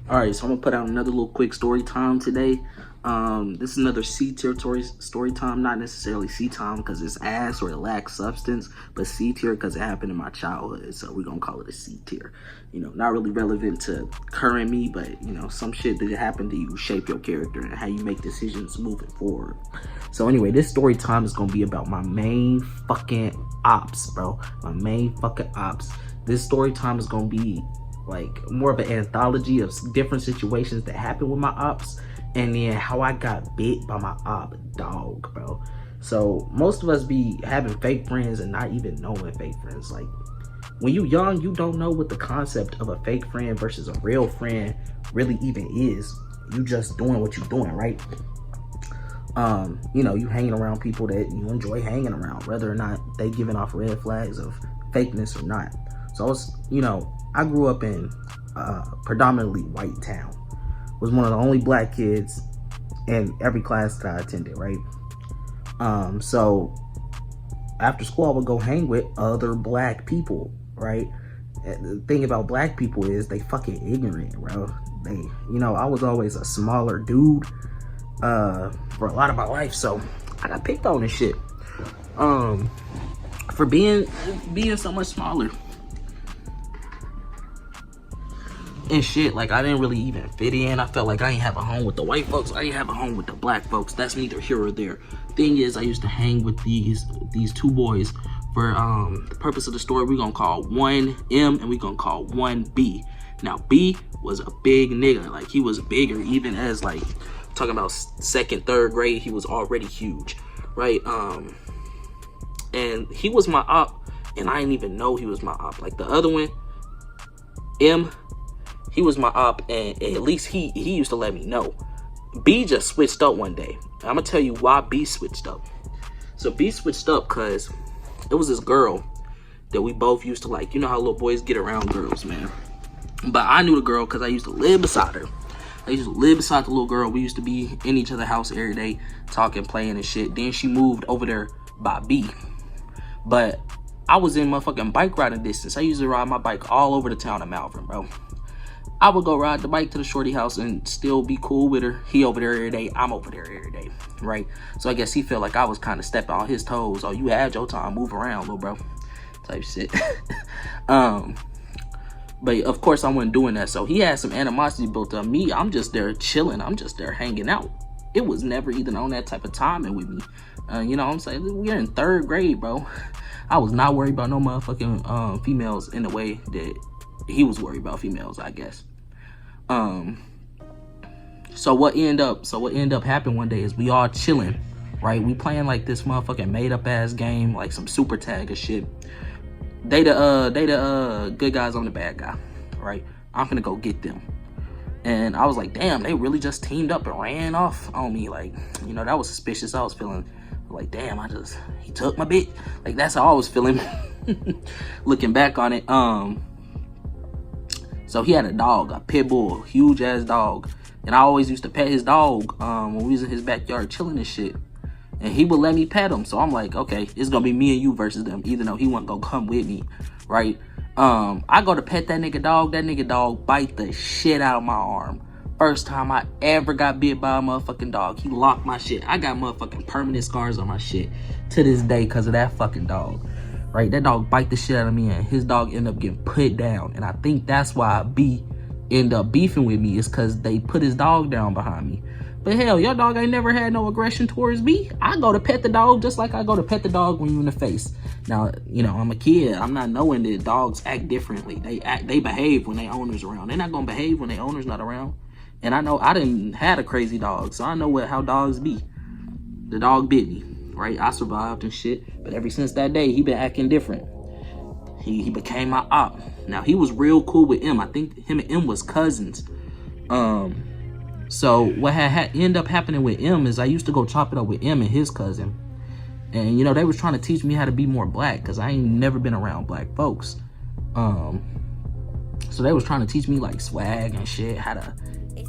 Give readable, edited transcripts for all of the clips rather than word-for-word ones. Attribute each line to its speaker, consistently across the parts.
Speaker 1: All right, so I'm gonna put out another little quick story time today. This is another C tier story time, not necessarily C time because it's ass or it lacks substance, but C tier because it happened in my childhood. So we're gonna call it a C tier. You know, not really relevant to current me, but you know, some shit that happened to you shape your character and how you make decisions moving forward. So anyway, this story time is gonna be about my main fucking ops, bro. My main fucking ops. This story time is gonna be like more of an anthology of different situations that happened with my ops and then how I got bit by my op dog, bro. So most of us be having fake friends and not even knowing fake friends. Like when you young, you don't know what the concept of a fake friend versus a real friend really even is. You just doing what you're doing, right? You know, you hanging around people that you enjoy hanging around, whether or not they giving off red flags of fakeness or not. So I was, you know, I grew up in a predominantly white town. Was one of the only black kids in every class that I attended, right? So after school, I would go hang with other black people, right? And the thing about black people is they fucking ignorant, bro. They, you know, I was always a smaller dude for a lot of my life, so I got picked on and shit. For being so much smaller. And shit, like I didn't really even fit in. I felt like I ain't have a home with the white folks. I ain't have a home with the black folks. That's neither here or there. Thing is, I used to hang with these two boys for the purpose of the story. We're gonna call one M and we're gonna call one B. Now B was a big nigga. Like he was bigger, even as like talking about second, third grade. He was already huge, right? And he was my op, and I didn't even know he was my op. Like the other one, M. He was my op, and at least he used to let me know. B just switched up one day. I'm gonna tell you why B switched up. So B switched up because it was this girl that we both used to like. You know how little boys get around girls, man. But I knew the girl because I used to live beside her. I used to live beside the little girl. We used to be in each other's house every day, talking, playing, and shit. Then she moved over there by B. But I was in motherfucking bike riding distance. I used to ride my bike all over the town of Malvern, bro. I would go ride the bike to the shorty house and still be cool with her. He over there every day. I'm over there every day, right? So I guess he felt like I was kind of stepping on his toes. Oh, you had your time. Move around, little bro. Type shit. But of course I wasn't doing that. So he had some animosity built up. Me, I'm just there chilling. I'm just there hanging out. It was never even on that type of timing with me. You know what I'm saying? We're in third grade, bro. I was not worried about no motherfucking females in the way that he was worried about females, I guess. So what ended up happening one day is we all chilling, right? We playing like this motherfucking made up ass game, like some super tag or shit. They the good guys, I'm the bad guy, right? I'm finna go get them. And I was like, damn, they really just teamed up and ran off on me. Like, you know, that was suspicious. I was feeling like, damn, he took my bit. Like, that's how I was feeling looking back on it. So he had a dog, a pit bull, huge ass dog. And I always used to pet his dog when we was in his backyard chilling and shit. And he would let me pet him. So I'm like, okay, it's gonna be me and you versus them, even though he wasn't gonna come with me, right? I go to pet that nigga dog bite the shit out of my arm. First time I ever got bit by a motherfucking dog. He locked my shit. I got motherfucking permanent scars on my shit to this day because of that fucking dog. Right, that dog bite the shit out of me, and his dog ended up getting put down. And I think that's why B ended up beefing with me, is because they put his dog down behind me. But hell, your dog ain't never had no aggression towards me. I go to pet the dog just like I go to pet the dog when you in the face. Now, you know, I'm a kid. I'm not knowing that dogs act differently. They behave when their owner's around. They're not gonna behave when their owner's not around. And I know I didn't had a crazy dog, so I know how dogs be. The dog bit me. Right, I survived and shit, but ever since that day, he been acting different. He became my op. Now he was real cool with M. I think him and M was cousins. So what had ended up happening with M is I used to go chop it up with M and his cousin, and you know they was trying to teach me how to be more black because I ain't never been around black folks. So they was trying to teach me like swag and shit, how to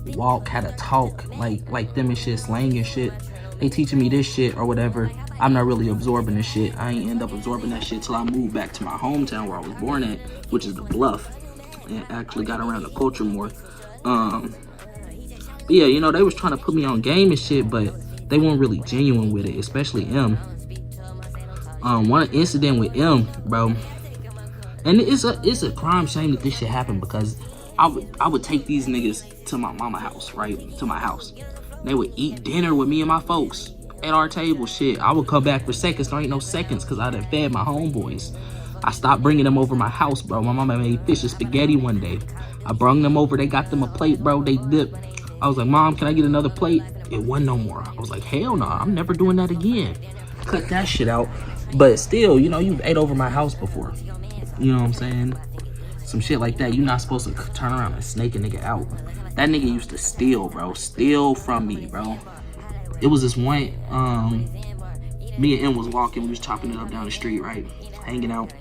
Speaker 1: walk, how to talk like them and shit, slang and shit. They teaching me this shit or whatever. I'm not really absorbing this shit. I ain't end up absorbing that shit till I moved back to my hometown where I was born at, which is the Bluff, and actually got around the culture more. But yeah, you know, they was trying to put me on game and shit, but they weren't really genuine with it, especially M. One incident with M, bro, and it's a crime shame that this shit happened, because I would take these niggas to my mama house, right, to my house. They would eat dinner with me and my folks at our table. Shit, I would come back for seconds. There ain't no seconds, because I done fed my homeboys. I stopped bringing them over my house, bro. My mama made fish and spaghetti one day. I brung them over. They got them a plate, bro. They dipped. I was like, Mom, can I get another plate? It wasn't no more. I was like, hell no, I'm never doing that again. Cut that shit out. But still, you know, you've ate over my house before. You know what I'm saying? Some shit like that. You're not supposed to turn around and snake a nigga out. That nigga used to steal, bro. Steal from me, bro. It was this one, me and M was walking. We was chopping it up down the street, right? Hanging out.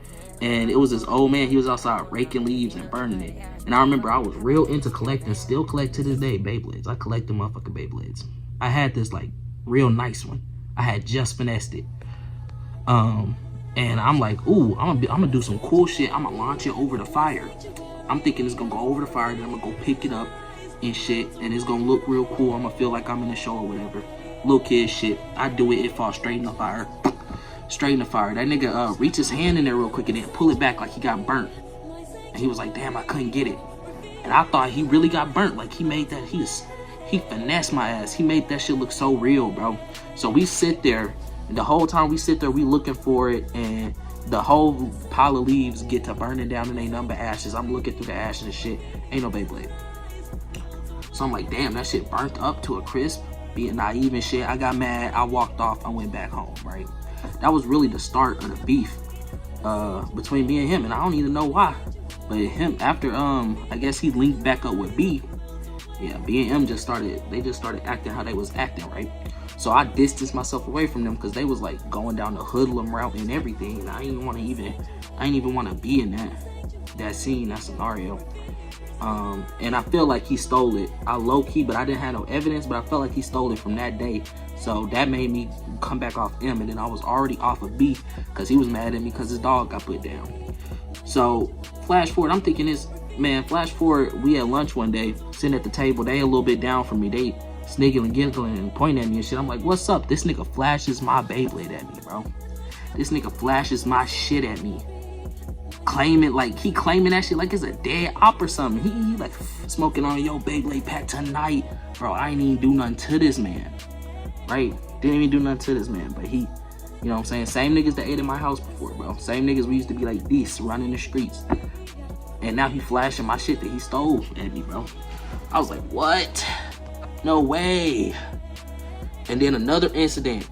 Speaker 1: And it was this old man. He was outside raking leaves and burning it. And I remember I was real into collecting, still collect to this day, Beyblades. I collect the motherfucking Beyblades. I had this, like, real nice one. I had just finessed it. And I'm like, ooh, I'm gonna do some cool shit. I'm gonna launch it over the fire. I'm thinking it's gonna go over the fire, then I'm gonna go pick it up and shit, and it's gonna look real cool. I'm gonna feel like I'm in the show or whatever. Little kid shit. I do it, it falls straight in the fire. Straight in the fire. That nigga reached his hand in there real quick and then pull it back like he got burnt. And he was like, damn, I couldn't get it. And I thought he really got burnt. Like, he made that, he finessed my ass. He made that shit look so real, bro. So we sit there, and the whole time we sit there, we looking for it, and the whole pile of leaves get to burning down, and ain't nothing but ashes. I'm looking through the ashes and shit. Ain't no Beyblade. So I'm like, damn, that shit burnt up to a crisp. Being naive and shit, I got mad. I walked off. I went back home, right? That was really the start of the beef between me and him, and I don't even know why. But him, after I guess he linked back up with B. Yeah, B and M just started acting how they was acting, right? So I distanced myself away from them, because they was like going down the hoodlum route and everything, and I ain't even want to be in that scene, that scenario. And I feel like he stole it. I low-key, but I didn't have no evidence, but I felt like he stole it from that day. So that made me come back off M, and then I was already off of B, because he was mad at me because his dog got put down. So flash forward, I'm thinking this, man, flash forward, we had lunch one day, sitting at the table. They a little bit down from me. They sniggling, giggling, and pointing at me and shit. I'm like, what's up? This nigga flashes my Beyblade at me, bro. This nigga flashes my shit at me. He claiming that shit like it's a dead op or something. He like smoking on yo Beyblade pack tonight. Bro, I ain't even do nothing to this man. Right? Didn't even do nothing to this man. But he, you know what I'm saying? Same niggas that ate in my house before, bro. Same niggas we used to be like this, running the streets. And now he flashing my shit that he stole at me, bro. I was like, what? No way. And then another incident.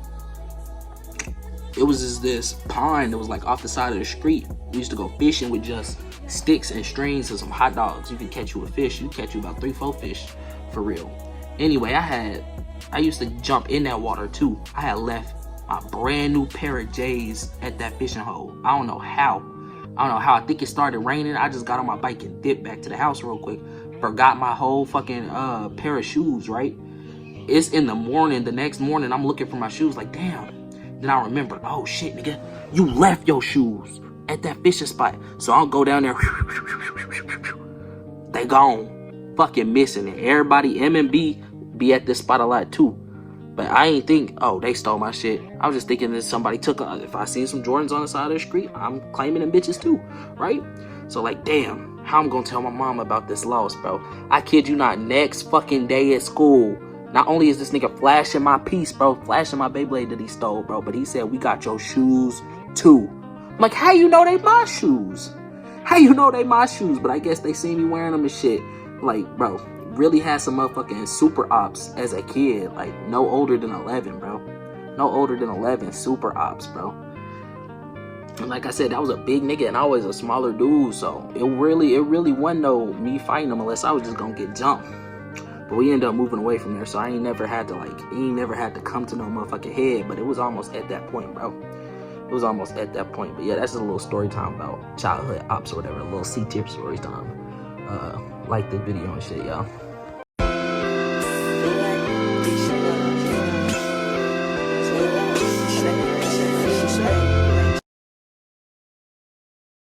Speaker 1: It was this pond that was like off the side of the street. We used to go fishing with just sticks and strings and some hot dogs. You could catch you a fish. You could catch you about 3-4 fish for real. Anyway, I used to jump in that water too. I had left my brand new pair of J's at that fishing hole. I don't know how. I think it started raining. I just got on my bike and dipped back to the house real quick. Forgot my whole fucking pair of shoes, right? It's in the morning. The next morning, I'm looking for my shoes like, damn. Then I remember, oh shit, nigga, you left your shoes at that fishing spot. So I'll go down there. They gone. Fucking missing it. Everybody, M and B, be at this spot a lot too. But I ain't think, oh, they stole my shit. I was just thinking that somebody took if I seen some Jordans on the side of the street, I'm claiming them bitches too, right? So like, damn, how I'm gonna tell my mom about this loss, bro? I kid you not, next fucking day at school, not only is this nigga flashing my piece, bro, flashing my Beyblade that he stole, bro, but he said, we got your shoes too. I'm like, how you know they my shoes? How you know they my shoes? But I guess they see me wearing them and shit. Like, bro, really had some motherfucking super ops as a kid. Like, no older than 11, bro. No older than 11, super ops, bro. And like I said, that was a big nigga and I was a smaller dude. So it really wasn't no me fighting him unless I was just gonna get jumped. But we ended up moving away from there. So I ain't never had to come to no motherfucking head. But it was almost at that point, bro. It was almost at that point. But yeah, that's just a little story time about childhood ops or whatever. A little C-tip story time. Like the video and shit, y'all.